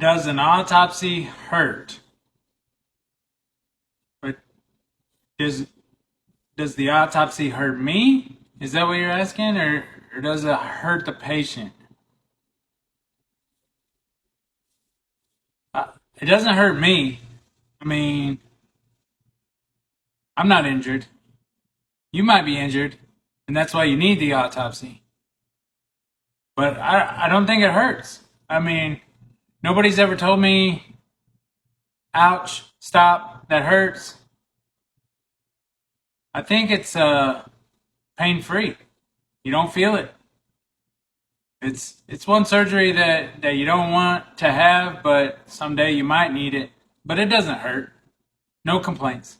Does an autopsy hurt? But does does the autopsy hurt me? Is that what you're asking, or does it hurt the patient? It doesn't hurt me. I mean, I'm not injured. You might be injured, and that's why you need the autopsy. But I don't think it hurts. I mean, nobody's ever told me, ouch, stop, that hurts. I think it's pain free. You don't feel it. It's one surgery that you don't want to have, but someday you might need it. But it doesn't hurt. No complaints.